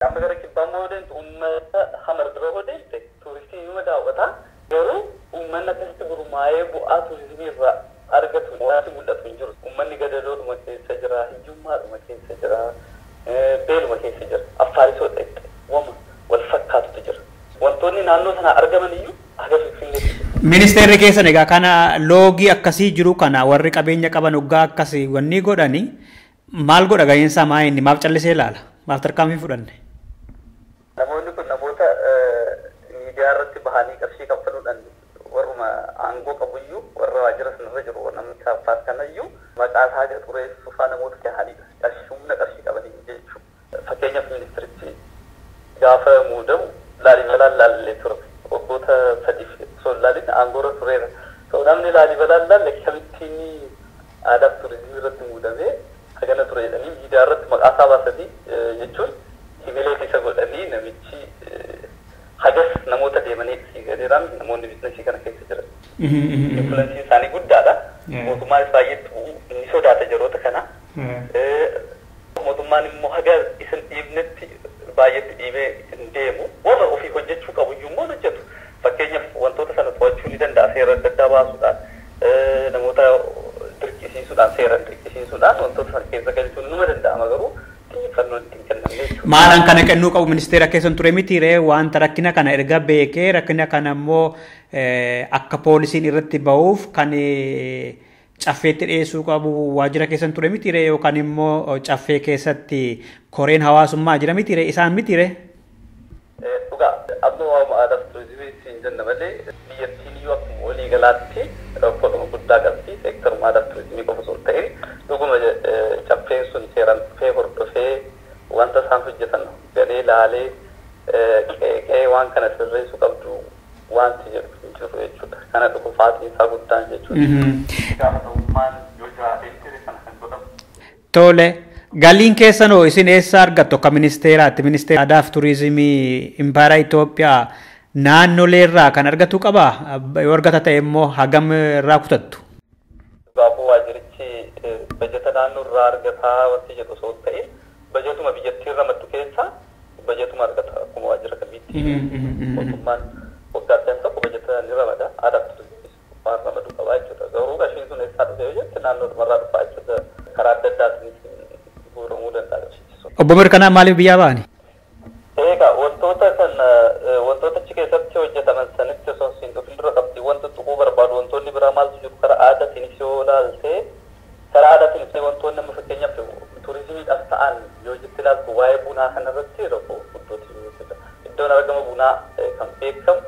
Amma gara kibbaa immoo deemtu uummata hamar dura yoo deemte turistii nama daawwata garuu uummanni akkasitti gurmaa'ee bu'aa turizimii irraa argatu wanti mul'atu hin jiru. Uummanni gadaloodhuma keessa jira, hiyyummaadhuma keessa jira, beeluma keessa jira. Affaarisoo ta'e wama wal fakkaatutu jira. Wantoonni naannoo sana argaman iyyuu agarsiisu. Ministeerri keessan egaa kana loogii akkasii jiru kana warri qabeenya qaban hoggaa akkasii wanni godhani maal godha ga'eensaa maa inni maaf callisee ilaala maaf tarkaanfii fudhanne. Namoonni kun namoota miidiyaa irratti bahanii qarshii kaffaluudhaan warruma aangoo qabuyyuu warra waajjira sanarra jiru namni kaafaas kanayyuu maqaa isaa xureessuu faa namoota gahaanidha. Humna qarshii qabanii jechuudha. Fakkeenyaaf ministirichi gaafa muudamu Laalibalaan laallee ture. Waggoota sadiif osoo laalin aangoorra tureera. Namni Laalibalaan laalle kamittiin aadaa fi turizimii irratti muudamee hagana ture jedhanii miidiyaa irratti maqaa isaa baasanii jechuun sibiilee isa godhanii namichi hagas namoota deemanii siigadeeraan namoonni biizinasii kana keessa jiran. Influensii isaanii guddaadha. Mootummaanis baay'eetti ni sodaata yeroota kana. Mootummaan immoo haga isin dhiibnetti baay'eetti dhiibee hin deemu. Warra ofii hojjechuu qabu iyyuu immoo hojjetu. Fakkeenyaaf wantoota sana to'achuu ni danda'a seera adda addaa baasuudhaan namoota dirqisiisuudhaan seera dirqisiisuudhaan wantoota sana keessa galchuun numa danda'ama garuu xiyyeeffannoon ittiin kennamne jechuudha. Maalaan kana kennuu qabu ministeera keessan ture mitiiree wanta rakkina kana erga beekee rakkina kana immoo akka poolisiin irratti ba'uuf kan caffeetti dhiyeessuu qabu waajjira keessan ture mitiiree yookaan immoo caffee keessatti koreen hawaasummaa jira mitiiree isaan mitiiree. Dhugaa amma waa'uma aadaa fi turizimii siin jenna malee biyyattiin iyyuu akkuma walii galaatti rakkoodhuma guddaa qabdi seektaruma aadaa fi turizimii qofa osoo hin ta'in dhuguma caffeen sun seeraan dhufee hordofee wanta isaan hojjetan galee laalee qeeqee waan kana sirreessuu qabdu wanti jedhu hin jiru jechuudha. Kana dhugufaatiin isaa guddaan jechuudha. Gaafatamummaan yoo jiraatee ture sana kan godhamu. Tole. Galiin keessanoo isin eessa argattu akka ministeeraatti ministeera aadaa fi turizimii Impaaraa Itoophiyaa naannoleerraa kan argatu qabaa? Yoo argata ta'e immoo hagam irraa kutattu? Gaafuu waajjirichi bajeta naannoo irraa argataa wanti jedhu osoo hin ta'in bajetuma biyyattii irra maddu keessaa bajetuma argata akkuma waajjira kamiitti. Mootummaan waggaattiin tokko bajeta ni ramada aadaa fi turizimii waan ramadu qabaa jechuudha. Garuu qashiin sun eessaa dhufee yoo jette naannoo dhumarraa dhufaa jechuudha. Karaa adda addaatiin Obbo Mirkanaa maaliif biyyaa ba'ani? Egaa wantoota achi keessatti hojjetaman sanitti osoo hin dhufin dura qabdi wanta tuquu barbaadu wantoonni biraa maaltu jiru karaa aadaatiinis yoo ilaaltee karaa aadaatiinis wantoonni amma fakkeenyaaf turizimiidhaaf ta'an yoo jetti ilaaltu waa'ee bunaa kanarratti rakkoo guddooti jechuudha. Iddoon argama bunaa kan beekamu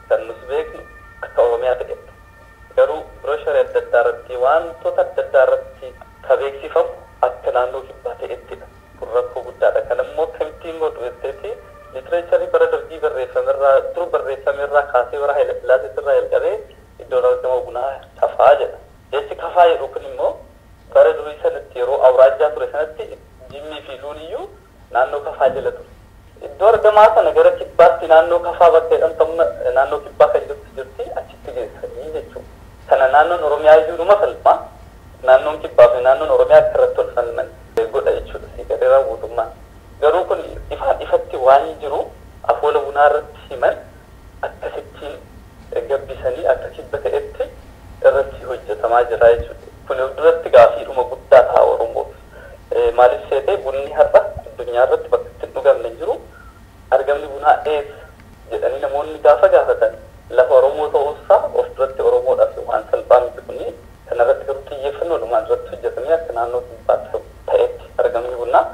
kan nuti beeknu akka Oromiyaa ta'edha. Garuu birooshari adda addaa irratti wantoota adda addaa irratti ka beeksifamu akka naannoo kibbaa ta'ettidha. Kun rakkoo guddaadha. Kan immoo akkamittiin godhu jetteeti litiracharii bara darbii barreeffamerraa kaasee bara Haayila Sillaasee irraa jalqabee iddoon argama bunaa kafaa jedha. Jechi kafaa jedhu kun immoo bara durii sanatti yeroo awraajjaa ture sanatti jimmii fi luuniyyuu naannoo kafaa jala ture. Iddoo argamaa sana gara kibbaatti naannoo kafaa bakka jedhamtamna naannoo kibbaa kan jirti achitti geessanii jechuudha. Kana naannoon Oromiyaa iyyuu dhuma falmaa naannoon kibbaa fi naannoon Oromiyaa akka irratti ol falman godha jechuudha. Siigalee raawwatummaan garuu kun ifaan ifatti waan jiru afoola bunaa irratti himan akkasittiin gabbisanii akka kibba ta'etti irratti hojjetamaa jira jechuudha. Kun duratti gaafiidhuma guddaa ta'a Oromoof. Maaliif seetee bunni har'a addunyaa irratti bakka ittiin dhugamne jiru argamni bunaa eessa jedhanii namoonni gaafa gaafatan lafa Oromoo ta'uusaa of duratti Oromoodhaaf waan salphaa miti kuni kanarratti garuu xiyyeeffannoodhumaan irratti hojjetamee akka naannoo dhibbaatti ta'etti argamni bunaa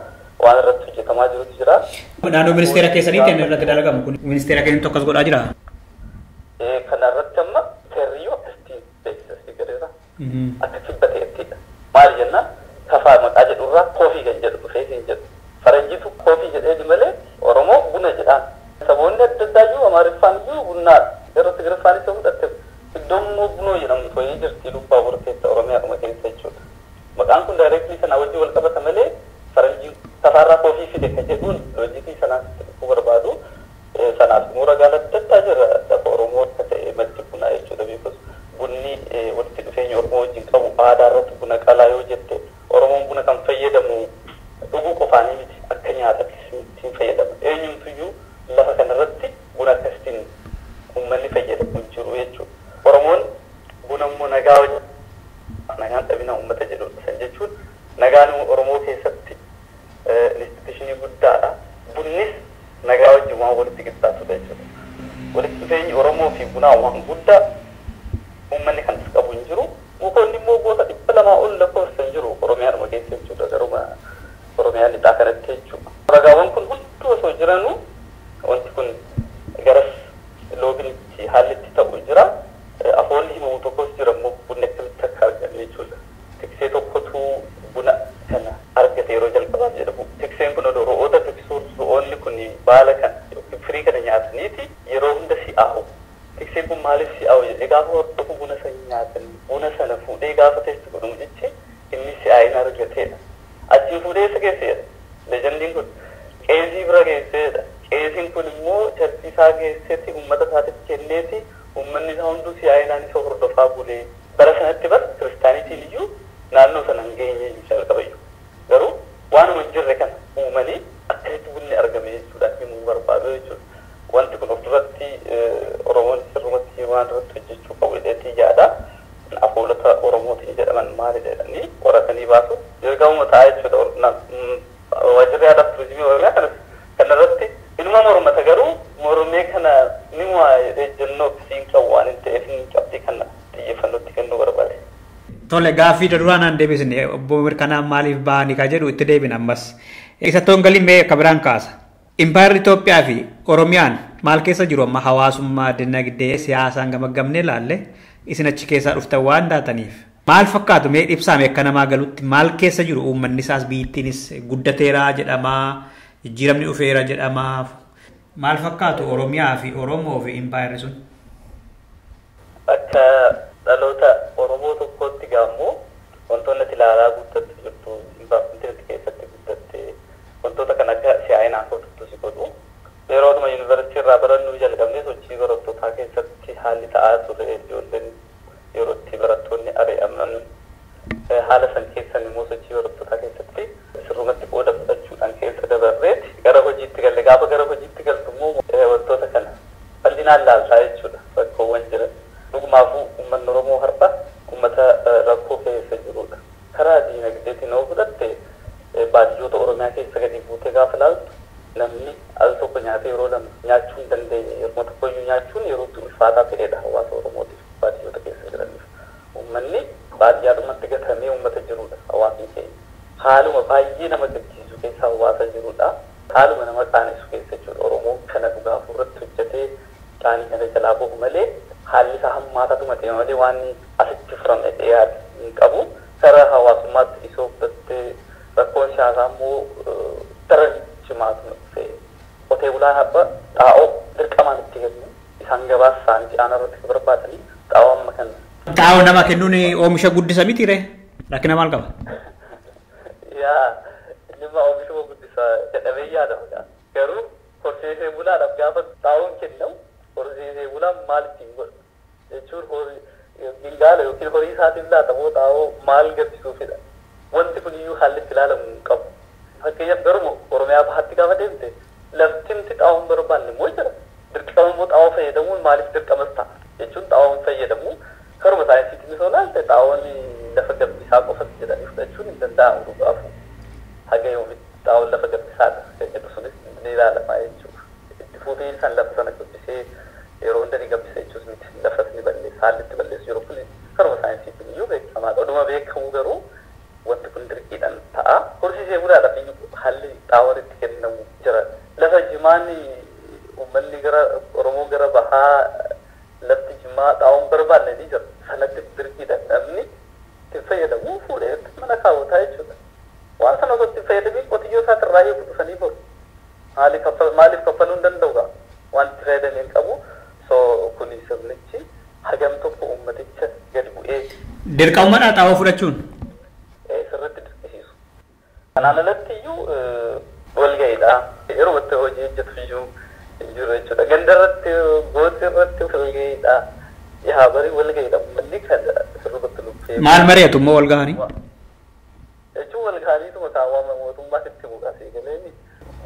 waan irratti hojjetamaa jirutu jira. Naannoo ministeera keessaniitti inni irratti dalagamu kun ministeera keessatti tokkos godhaa jira. Kanarratti amma seerriyyuu akkasitti beeksisanii gareera. Akka kibba ta'ettidha. Maali jennaan kafaa maqaa jedhurraa koofii kan jedhu dhufee hin jedhu. Faranjiitu koofii jedheeti malee Oromoo buna jedhaan. Saboonni adda addaa iyyuu Amaariffaan iyyuu bunnaadha. Yeroo Tigirfaanis ta'uu fudhatte iddoon immoo bunoo jedhamu tooyee jirti lubbaa bura keessa Oromiyaadhuma keessa jechuudha. Maqaan kun daayireektii sanaa wajjin wal qabata malee faranjiin kafaarraa koofii fide kan jedhuun loojikii sanaan dhufuu barbaadu. Sanaaf immoo ragaan adda addaa jira lafa Oromoo akka ta'e maddi bunaa jechuudha beekus bunni walitti dhufeenya Oromoo wajjin qabu aadaa irratti buna qalaa yoo jette Oromoon buna kan fayyadamu dhuguu qofaanii miti akka nyaataatti ittiin fayyadama. Eenyumtuyyuu lafa kanarratti buna akkasitiin uummanni fayyadamu jiru jechuudha. Oromoon buna immoo nagaa wajjin nagaan dhabina uummata jedhudha. San jechuun nagaan Oromoo keessatti instituushinii guddaadha. Bunnis nagaa wajjin waan walitti qixxaatudha jechuudha. Walitti dhufeenyi Oromoo fi bunaa waan guddaa uummanni kan qabu hin jiru. Mukoonni immoo gosa 200 ol lakkoofsan jiru Oromiyaadhuma keessa jechuudha. Garuma Oromiyaa lixaa kanatti jechuudha. Ragaawwan kun hundi osoo jiranuu wanti kun garas looginitti haalli itti ta'u jira. Afoolli himamu tokkos jira immoo bunni akkamitti akka argame jechuudha. Tiksee tokkotu buna kana argate yeroo jalqabaaf jedhamu. Tikseen kun ro'oota tiksuun ro'oonni kun baala kan firii kana nyaataniiti yeroo hunda si'aawu. Tikseen kun maaliif si'aawu jedhee gaafa hordofu buna sana nyaatan buna sana fuudhee gaafa teessu godhamu jechi inni si'aayina argateedha. Achiin fuudhee isa geesseedha. Leejandiin kun qeesii bira geesseedha. Qeesiin kun immoo chartii isaa geesseetti uummata isaatitti kenneeti uummanni isaa hunduu si'aayinaan isa hordofaa bulee bara sanatti bar kiristaanitiin iyyuu naannoo sana hin geenye jalqabayyu. Garuu waanuma hin jirre kana uumanii akkasitti bunni argame jechuudha himuu barbaadu jechuudha. Wanti kun of duratti Oromoon sirrumatti waan irratti hojjechuu qabu jedheetii yaada. Afoolota Oromootiin jedhaman maali jedhanii qoratanii baasu ergamuma ta'a jechuudha. Waajjirri aadaa turizimii Oromiyaa kanarratti ilma mormata garuu mormee kana ni waa ejjennoo akkasiin qabu waan hin ta'eef hin qabdi kana xiyyeeffannootti kennuu barbaade. Tole gaaffii duraan deebisne obbo Mirkanaan maaliif ba'anii ka jedhu itti deebina ammas. Eessattoon galiin mee akka biraan kaasa. Impaayerri Itoophiyaa fi Oromiyaan maal keessa jiru amma hawaasummaa, dinagdee, siyaasaan gamaggamnee ilaalle isin achi keessaa dhuftan waan taataniif. Maal fakkaatu mee ibsaame akka namaa galutti maal keessa jiru uummanni isaas biyyittiinis guddateeraa jedhamaa jijjiiramni dhufeera jedhamaa maal fakkaatu Oromiyaa fi Oromoo fi impaayerri sun? Akka dhaloota Oromoo tokkootti gaammoo wantoonni ati ilaalaa guddatti jirtu intarneetii keessatti guddatte wantoota kan akka si'aayinaa kootutu si godhu. Yeroodhuma yuunivarsiitii irraa barannuu jalqabnee sochii barattootaa keessatti haalli ta'aa ture ijoolleen yeroo itti barattoonni ari'aman haala san keessan immoo sochii barattootaa keessatti sirrumatti qooda fudhachuudhaan keessa dabarreeti gara hojiitti galle gaafa gara hojiitti galtu immoo wantoota kana bal'inaan laaltaa jechuudha rakkoowwan jiran. Dhugumaafuu uummanni Oromoo har'a uummata rakkoo keessa jirudha. Karaa diinagdeetiin yoo fudhatte baadiyyoota Oromiyaa keessa gadi buutee gaafa laaltu namni al tokko nyaatee yeroo lama nyaachuu hin dandeenye yeroo tokkoyyuu nyaachuun yeroo itti ulfaataa ta'edha hawaasa Oromootiif baadiyyoota keessa jiraniif. Uummanni baadiyyaadhumatti gatamee uummata jirudha hawaasni keenya. Haaluma baay'ee nama gaddisiisu keessa hawaasa jirudha. Haaluma nama qaanessu keessa jechuudha. Oromoon kana dhugaa irratti hojjetee qaanii kana jalaa bahu malee haalli isaa hammaatatuma ta'e malee waan asitti furame dhiyaate hin qabu. Karaa hawaasummaatti isoo fudhattee rakkoon siyaasaa immoo daran cimaatu dhufe. Qotee bulaan abba xaa'oo dirqamaan itti kennu isaan gabaas isaan ji'aan irratti barbaadanii xaa'oo amma kenna. Xaa'oo nama kennuun oomisha guddisa miti ree? Rakkina maal qaba? Yaa dhimma oomishuma guddisa jedhamee yaadama. Garuu horsiisee bulaadhaaf gaafa xaa'oon kennamu horsiisee bulaan maal ittiin godhu jechuun gingaala yookiin horii isaatiin laatamoo xaa'oo maal gabbisuufidha. Wanti kun iyyuu haalli itti ilaalamu hin qabu. Fakkeenyaaf garuu Oromiyaa bahaatti gaafa deemte laftimti xaa'oon barbaanne immoo jira. Dirqama immoo xaa'oo fayyadamuun maaliif dirqamas ta'a jechuun xaa'oon fayyadamu karuma saayinsiitiin osoo ilaalte xaa'oon lafa gabbisaa qofatti jedhanii fudhachuun hin danda'amu dhugaafu. Haga yoomitti xaa'oon lafa gabbisaadha kan jedhu sunis ni ilaalamaa jechuudha. Itti fuutiin isaan lafa sana gabbisee yeroo hunda ni gabbisa jechuus Oromoo gara bahaa lafti Jimmaa dhaa'uun barbaanne ni jira. Sanatti dirqiidha namni itti fayyadamu fuudhee mana kaawwataa jechuudha. Waan sana osoo itti fayyadamiin qotiyyoo isaati irraa hiiku dhufanii boru. Maaliif kaffaluu hin danda'u gaa? Waan itti fayyadameen qabu. So kuni sirnichi hagam tokko ummaticha gadi bu'ee. Dirqama dhaadhaawaa fudhachuun? Sirriitti dirqisiisu. Kanaan alatti iyyuu walga'iidha. Yeroo itti hojii hojjetu iyyuu jiru jechuudha. Gandarratti gooti irratti walga'iidha. Yaa bari walga'iidha. Uummanni kan sirriitti lubbee. Maal mari'atu immoo walga'anii? Jechuun walga'anii tuma kaawwama mootummaatti itti bu'asii galeeni.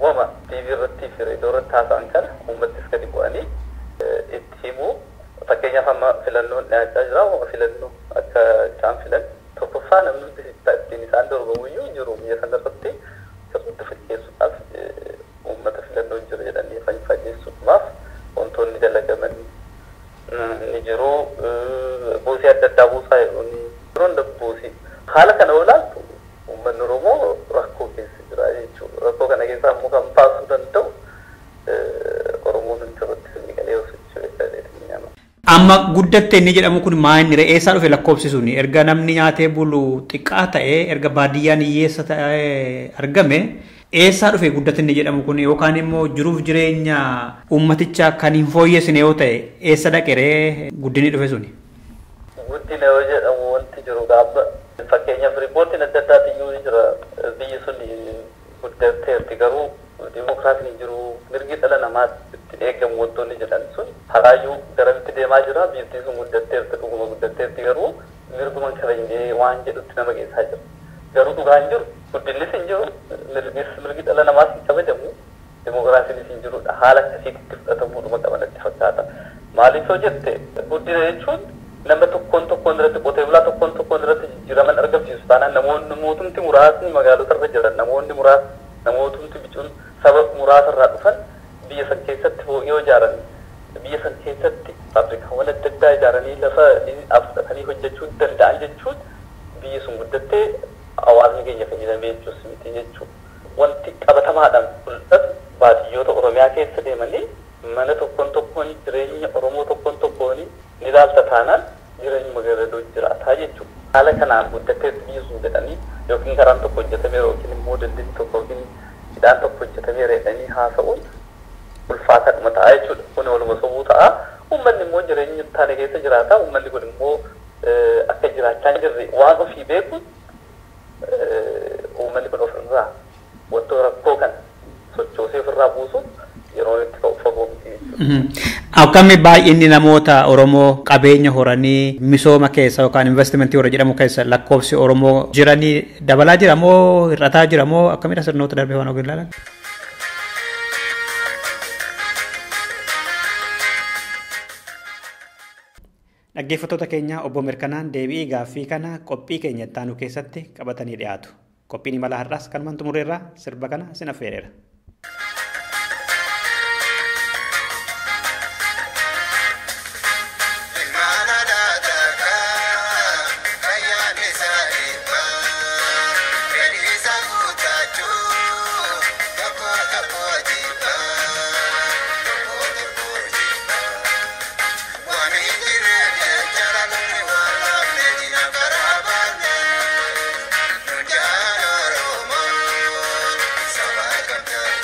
Wama TV irratti fi reediyoo irratti haasa'an kana uummattis gadi bu'anii itti himuu. Fakkeenyaaf amma filannoon dhiyaachaa jira. Wama filannoo akka isaan filan tokkoffaa namni ittiin isaan dorgomu iyyuu jiru biyya sanarratti sirriitti fakkeessuudhaaf uummata filannoo jiru jedhanii fageessuudhaaf wantoonni dalagaman ni jiru. Buusii adda addaa buusaa jedhuun yeroon buusii haala kana olaaltu uummanni Oromoo rakkoo keessa jira jechuudha. Rakkoo kana keessaa immoo kan baasuu danda'u Oromoon sirriitti fiigalee hojjechuu jechuudha. Amma guddatte inni jedhamu kun maal eessaa dhufe lakkoofsisuun erga namni nyaatee bulu xiqqaa ta'ee erga baadiyyaan hiyyeessa ta'ee argame eessaa dhufe guddatte inni jedhamu kun yookaan immoo jiruuf jireenya uummatichaa kan hin fooyyessine yoo ta'e eessa dhaqeree guddinni dhufe suni? Guddina yoo jedhamu wanti jiru gaabba fakkeenyaaf riippoortiin adda addaati iyyuu jira biyyi sun guddatteerti garuu dimokiraasiin jiru mirgi dhala namaatti itti eegamu wantoonni jedhan sun haraayyuu garamitti deemaa jira biyyattiin sun guddatteerti dhuguma guddatteerti garuu mirguma kabajnee waan jedhutti nama geessaa jira garuu dhugaan jiru guddinnis hin jiru mirgi dhala namaas hin kabajamu dimokiraasiinis hin jirudha haala akkasiitti fudhatamuudhuma qabanatti fakkaata maaliif yoo jette guddina jechuun nama tokkoon irratti qotee bulaa tokkoon irratti jijjiiraman argamsiisu taanaan namoonni mootumti muraasni magaalota irra jiran namootumti bicuun sabab muraasa irraa dhufan biyya san keessatti yoo ijaaran biyya san keessatti faabirikaawwan adda addaa ijaaranii lafa fudhatanii hojjechuu danda'an jechuun biyyi sun guddattee hawaasni keenya fayyadamee jechuus miti jechuudha. Wanti qabatamaadhaan mul'atu baadiyyoota Oromiyaa keessa deemanii mana tokkoon jireenya Oromoo tokkoon ni ilaalta taanaan jireenya magaaladoo jiraataa jechuudha. Haala kanaan guddattee biyyi sun jedhanii yookiin karaan tokko hojjetamee yookiin immoo daldalli tokko yookiin hidhaan tokko hojjetamee reedhanii haasa'uun ulfaataadhuma ta'a jechuudha. Kun waluma sobuu ta'a. Uummanni immoo jireenya taane keessa jiraata. Uummanni kun immoo akka jiraachaa hin jirre waan ofii beeku uummanni kun ofirraa wantoota rakkoo kan sochoosee ofirraa buusuun yeroo itti ka'u fagoo miti jechuudha. Akkamii baay'inni namoota Oromoo qabeenya horanii misooma keessa yookaan investimentii warra jedhamu keessa lakkoofsi Oromoo jiranii dabalaa jira moo hir'ataa jira moo akkamidha sirnoota darbee waan ogeeyyiin ilaalan? Dhaggeeffattoota keenya obbo Mirkanaan deebii gaaffii kana qophii keenya itti aanu keessatti qabatanii dhiyaatu. Qophiin imala har'aas kanumaan xumurreerra sirba kana sin affeereera. Come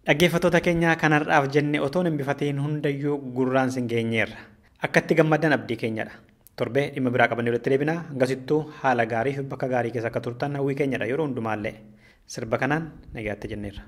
Dhaggeeffattoota keenya kanarraaf jenne otoon hin bifatiin hundayyuu gurraan sin geenyeerra. Akkatti gammadan abdii keenyadha. Torbee dhimma biraa qabannee walitti deebina. Hangasittuu haala gaarii fi bakka gaarii keessa akka turtan hawwii keenyadha yeroo hundumaallee. Sirba kanaan nagaatti jenneerra.